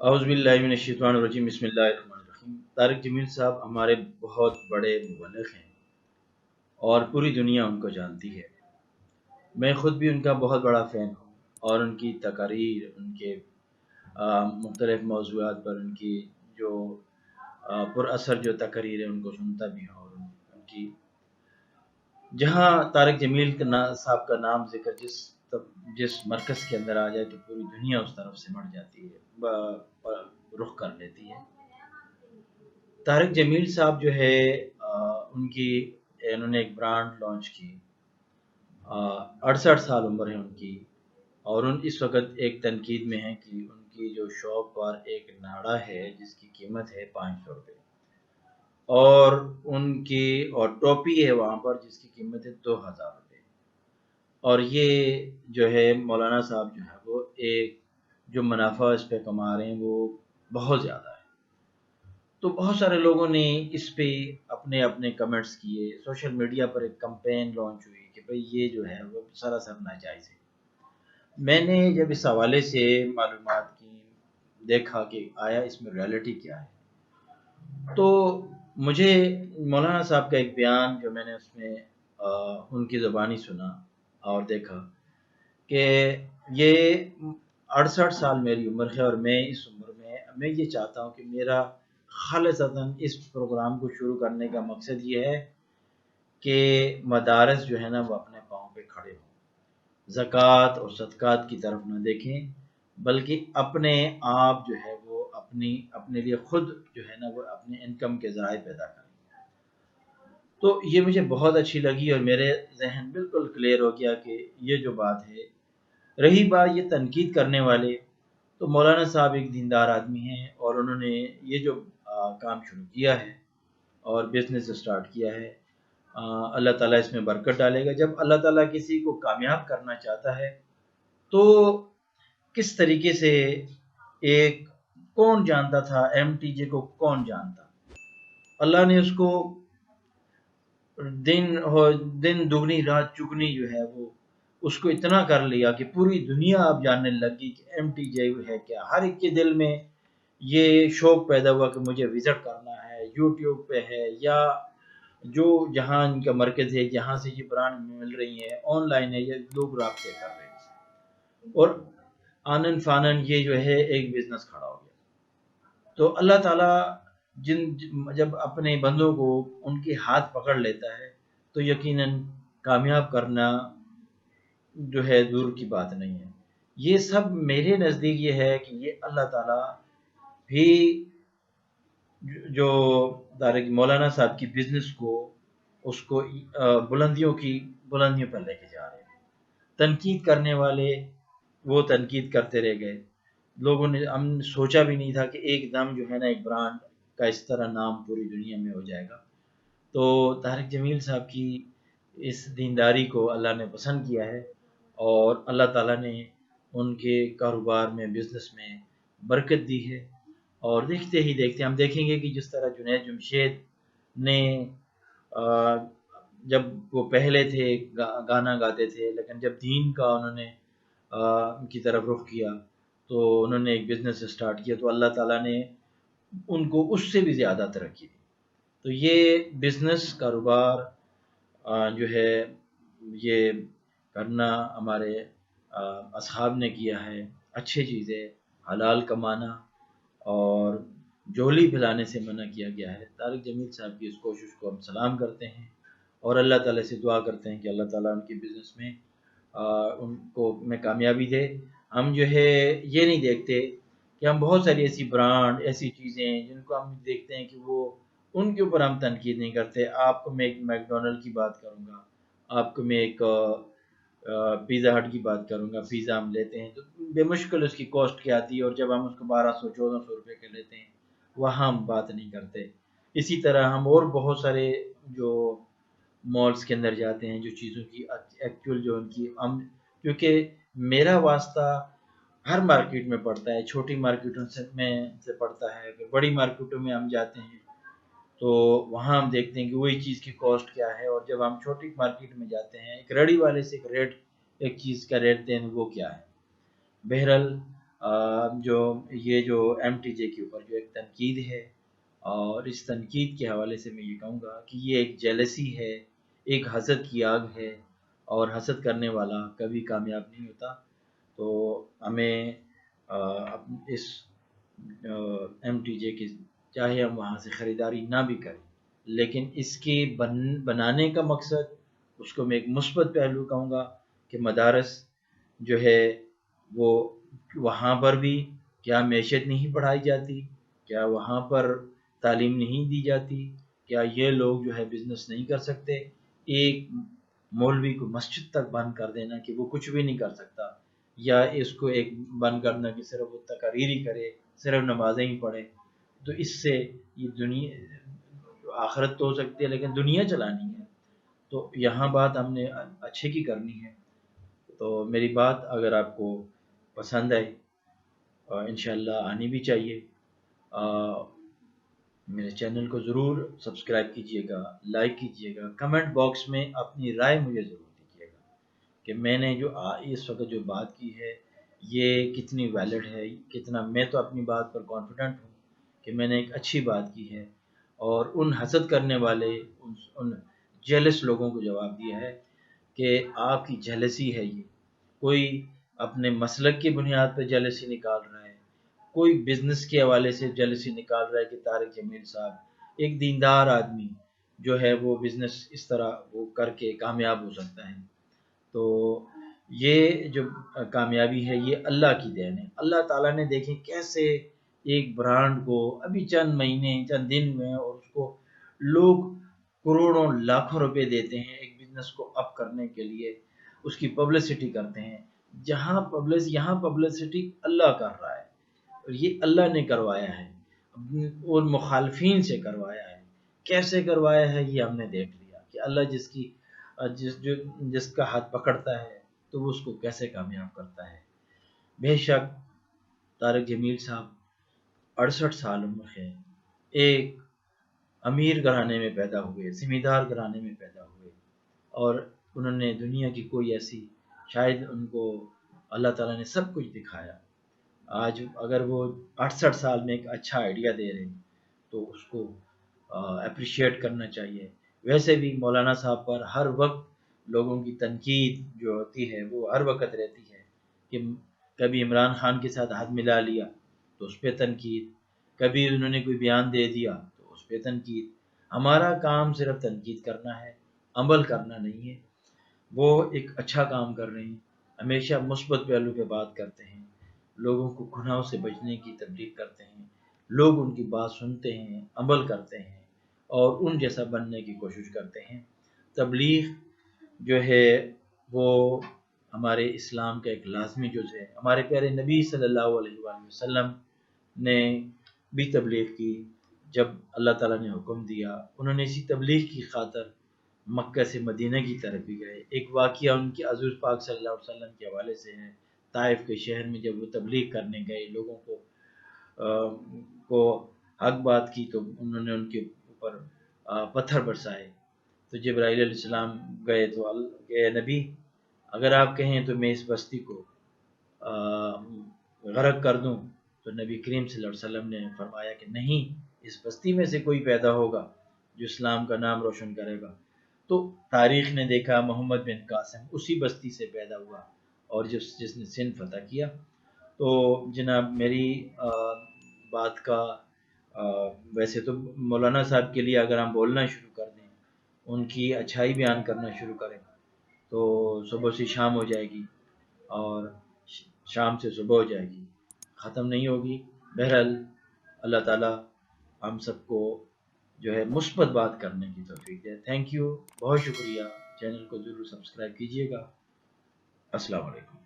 اعوذ باللہ من الشیطان الرجیم بسم اللہ الرحمن الرحیم۔ طارق جمیل صاحب ہمارے بہت بڑے مبلغ ہیں اور پوری دنیا ان کو جانتی ہے۔ میں خود بھی ان کا بہت بڑا فین ہوں اور ان کی تقاریر، ان کے مختلف موضوعات پر ان کی جو پر اثر جو تقاریر ہے ان کو سنتا بھی ہوں، اور ان کی جہاں طارق جمیل صاحب کا نام ذکر جس مرکز کے اندر آ جائے تو پوری دنیا اس طرف سے بڑھ جاتی ہے، رخ کر لیتی ہے۔ طارق جمیل صاحب جو ہے انہوں نے ایک برانڈ لانچ کی، 68 سال عمر ہے ان کی، اور اس وقت ایک تنقید میں ہے کہ ان کی جو شاپ پر ایک ناڑا ہے جس کی قیمت ہے 500 روپے، اور ٹوپی ہے وہاں پر جس کی قیمت ہے 2000 روپے، اور یہ جو ہے مولانا صاحب جو ہے وہ ایک جو منافع اس پہ کما رہے ہیں وہ بہت زیادہ ہے۔ تو بہت سارے لوگوں نے اس پہ اپنے اپنے کمنٹس کیے، سوشل میڈیا پر ایک کمپین لانچ ہوئی کہ بھئی یہ جو ہے وہ سراسر ناجائز ہے۔ میں نے جب اس حوالے سے معلومات کی، دیکھا کہ آیا اس میں ریالٹی کیا ہے، تو مجھے مولانا صاحب کا ایک بیان جو میں نے اس میں ان کی زبانی سنا اور دیکھا کہ یہ 68 سال میری عمر ہے، اور میں اس عمر میں یہ چاہتا ہوں کہ میرا خالصتاً اس پروگرام کو شروع کرنے کا مقصد یہ ہے کہ مدارس جو ہے نا وہ اپنے پاؤں پہ کھڑے ہوں، زکوٰۃ اور صدقات کی طرف نہ دیکھیں، بلکہ اپنے آپ جو ہے وہ اپنے لیے خود جو ہے نا وہ اپنے انکم کے ذرائع پیدا کریں۔ تو یہ مجھے بہت اچھی لگی اور میرے ذہن بالکل کلیئر ہو گیا کہ یہ جو بات ہے۔ رہی بات یہ تنقید کرنے والے، تو مولانا صاحب ایک دیندار آدمی ہیں اور انہوں نے یہ جو کام شروع کیا ہے اور بزنس اسٹارٹ کیا ہے، اللہ تعالیٰ اس میں برکت ڈالے گا۔ جب اللہ تعالیٰ کسی کو کامیاب کرنا چاہتا ہے تو کس طریقے سے ایک کون جانتا تھا MTJ کو، کون جانتا؟ اللہ نے اس کو دن دگنی رات چگنی جو ہے وہ اس کو اتنا کر لیا کہ پوری دنیا اب جاننے لگی کہ MTJ ہے کیا۔ ہر ایک کے دل میں یہ شوق پیدا ہوا کہ مجھے وزٹ کرنا ہے، یوٹیوب پہ ہے یا جو جہاں ان کا مرکز ہے جہاں سے یہ برانڈ مل رہی ہیں، آن لائن ہے، یہ لوگ رابطے کر رہے ہیں، اور آنن فانن یہ جو ہے ایک بزنس کھڑا ہو گیا۔ تو اللہ تعالیٰ جب اپنے بندوں کو ان کے ہاتھ پکڑ لیتا ہے تو یقیناً کامیاب کرنا جو ہے دور کی بات نہیں ہے۔ یہ سب میرے نزدیک یہ ہے کہ یہ اللہ تعالیٰ بھی جو مولانا صاحب کی بزنس کو اس کو بلندیوں پر لے کے جا رہے ہیں۔ تنقید کرنے والے وہ تنقید کرتے رہ گئے، لوگوں نے ہم سوچا بھی نہیں تھا کہ ایک دم جو ہے نا ایک برانڈ کا اس طرح نام پوری دنیا میں ہو جائے گا۔ تو طارق جمیل صاحب کی اس دینداری کو اللہ نے پسند کیا ہے، اور اللہ تعالیٰ نے ان کے کاروبار میں، بزنس میں برکت دی ہے، اور دیکھتے ہی دیکھتے ہم دیکھیں گے کہ جس طرح جنید جمشید نے جب وہ پہلے تھے گانا گاتے تھے، لیکن جب دین کا انہوں نے کی طرف رخ کیا تو انہوں نے ایک بزنس اسٹارٹ کیا، تو اللہ تعالیٰ نے ان کو اس سے بھی زیادہ ترقی دی۔ تو یہ بزنس کاروبار جو ہے یہ کرنا ہمارے اصحاب نے کیا ہے، اچھی چیزیں، حلال کمانا اور جولی پھیلانے سے منع کیا گیا ہے۔ طارق جمیل صاحب کی اس کوشش کو ہم سلام کرتے ہیں اور اللہ تعالیٰ سے دعا کرتے ہیں کہ اللہ تعالیٰ ان کی بزنس میں ان کو میں کامیابی دے۔ ہم جو ہے یہ نہیں دیکھتے کہ ہم بہت ساری ایسی برانڈ، ایسی چیزیں جن کو ہم دیکھتے ہیں کہ وہ ان کے اوپر ہم تنقید نہیں کرتے۔ آپ کو میں ایک میک ڈونلڈ کی بات کروں گا، آپ کو میں ایک پیزا ہٹ کی بات کروں گا۔ پیزا ہم لیتے ہیں تو بے مشکل اس کی کاسٹ کیا آتی ہے، اور جب ہم اس کو 1200-1400 روپے کے لیتے ہیں وہاں ہم بات نہیں کرتے۔ اسی طرح ہم اور بہت سارے جو مالز کے اندر جاتے ہیں، جو چیزوں کی ایکچوئل جو ان کی کیونکہ میرا واسطہ ہر مارکیٹ میں پڑتا ہے، چھوٹی مارکیٹوں سے پڑتا ہے، پھر بڑی مارکیٹوں میں ہم جاتے ہیں تو وہاں ہم دیکھتے ہیں کہ وہی چیز کی کاسٹ کیا ہے، اور جب ہم چھوٹی مارکیٹ میں جاتے ہیں ایک ریڑھی والے سے ایک چیز کا ریٹ دیں وہ کیا ہے۔ بہرحال جو یہ جو MTJ کے اوپر جو ایک تنقید ہے، اور اس تنقید کے حوالے سے میں یہ کہوں گا کہ یہ ایک جیلسی ہے، ایک حسد کی آگ ہے، اور حسد کرنے والا کبھی کامیاب نہیں ہوتا۔ تو ہمیں اس MTJ کی، چاہے ہم وہاں سے خریداری نہ بھی کریں، لیکن اس کے بنانے کا مقصد، اس کو میں ایک مثبت پہلو کہوں گا کہ مدارس جو ہے وہ وہاں پر بھی کیا معیشت نہیں پڑھائی جاتی، کیا وہاں پر تعلیم نہیں دی جاتی، کیا یہ لوگ جو ہے بزنس نہیں کر سکتے؟ ایک مولوی کو مسجد تک بند کر دینا کہ وہ کچھ بھی نہیں کر سکتا، یا اس کو ایک بند کرنا کہ صرف وہ تقاریر ہی کرے، صرف نمازیں ہی پڑھے، تو اس سے یہ دنیا، آخرت تو ہو سکتی ہے لیکن دنیا چلانی ہے، تو یہاں بات ہم نے اچھے کی کرنی ہے۔ تو میری بات اگر آپ کو پسند آئے، انشاءاللہ آنی بھی چاہیے، میرے چینل کو ضرور سبسکرائب کیجئے گا، لائک کیجئے گا، کمنٹ باکس میں اپنی رائے مجھے ضرور دیجئے گا کہ میں نے جو اس وقت جو بات کی ہے یہ کتنی ویلڈ ہے، کتنا میں تو اپنی بات پر کانفیڈنٹ ہوں کہ میں نے ایک اچھی بات کی ہے، اور ان حسد کرنے والے، ان جیلس لوگوں کو جواب دیا ہے کہ آپ کی جیلسی ہے، یہ کوئی اپنے مسلک کی بنیاد پہ جیلسی نکال رہا ہے، کوئی بزنس کے حوالے سے جیلسی نکال رہا ہے کہ طارق جمیل صاحب ایک دیندار آدمی جو ہے وہ بزنس اس طرح وہ کر کے کامیاب ہو سکتا ہے۔ تو یہ جو کامیابی ہے یہ اللہ کی دین ہے۔ اللہ تعالیٰ نے دیکھیں کیسے ایک برانڈ کو ابھی چند مہینے چند دن میں، اور اس کو لوگ کروڑوں لاکھوں روپے دیتے ہیں ایک بزنس کو اپ کرنے کے لیے، اس کی پبلسٹی کرتے ہیں، یہاں پبلسٹی اللہ کر رہا ہے، اور یہ اللہ نے کروایا ہے اور مخالفین سے کروایا ہے۔ کیسے کروایا ہے یہ ہم نے دیکھ لیا کہ اللہ جس کا ہاتھ پکڑتا ہے تو وہ اس کو کیسے کامیاب کرتا ہے۔ بے شک طارق جمیل صاحب 68 سال عمر ہے، ایک امیر گھرانے میں پیدا ہوئے، زمیندار گھرانے میں پیدا ہوئے، اور انہوں نے دنیا کی کوئی ایسی، شاید ان کو اللہ تعالیٰ نے سب کچھ دکھایا، آج اگر وہ 68 سال میں ایک اچھا آئیڈیا دے رہے ہیں تو اس کو اپریشیٹ کرنا چاہیے۔ ویسے بھی مولانا صاحب پر ہر وقت لوگوں کی تنقید جو ہوتی ہے وہ ہر وقت رہتی ہے، کہ کبھی عمران خان کے ساتھ ہاتھ ملا لیا تو اس پہ تنقید، کبھی انہوں نے کوئی بیان دے دیا تو اس پہ تنقید۔ ہمارا کام صرف تنقید کرنا ہے، عمل کرنا نہیں ہے۔ وہ ایک اچھا کام کر رہے ہیں، ہمیشہ مثبت پہلو پہ بات کرتے ہیں، لوگوں کو گناہوں سے بچنے کی تبلیغ کرتے ہیں، لوگ ان کی بات سنتے ہیں، عمل کرتے ہیں، اور ان جیسا بننے کی کوشش کرتے ہیں۔ تبلیغ جو ہے وہ ہمارے اسلام کا ایک لازمی جز ہے۔ ہمارے پیارے نبی صلی اللہ علیہ وآلہ وسلم نے بھی تبلیغ کی، جب اللہ تعالیٰ نے حکم دیا، انہوں نے اسی تبلیغ کی خاطر مکہ سے مدینہ کی طرف بھی گئے۔ ایک واقعہ ان کے حضور پاک صلی اللہ علیہ وسلم کے حوالے سے ہے، طائف کے شہر میں جب وہ تبلیغ کرنے گئے، لوگوں کو حق بات کی، تو انہوں نے ان کے اوپر پتھر برسائے، تو جبرائیل علیہ السلام گئے تو کہ نبی اگر آپ کہیں تو میں اس بستی کو غرق کر دوں، تو نبی کریم صلی اللہ علیہ وسلم نے فرمایا کہ نہیں، اس بستی میں سے کوئی پیدا ہوگا جو اسلام کا نام روشن کرے گا۔ تو تاریخ نے دیکھا محمد بن قاسم اسی بستی سے پیدا ہوا، اور جس نے سندھ فتح کیا۔ تو جناب میری بات کا ویسے تو مولانا صاحب کے لیے اگر ہم بولنا شروع کر دیں، ان کی اچھائی بیان کرنا شروع کریں، تو صبح سے شام ہو جائے گی، اور شام سے صبح ہو جائے گی، ختم نہیں ہوگی۔ بہرحال اللہ تعالیٰ ہم سب کو جو ہے مثبت بات کرنے کی توفیق دے۔ تھینک یو، بہت شکریہ، چینل کو ضرور سبسکرائب کیجیے گا۔ السلام علیکم۔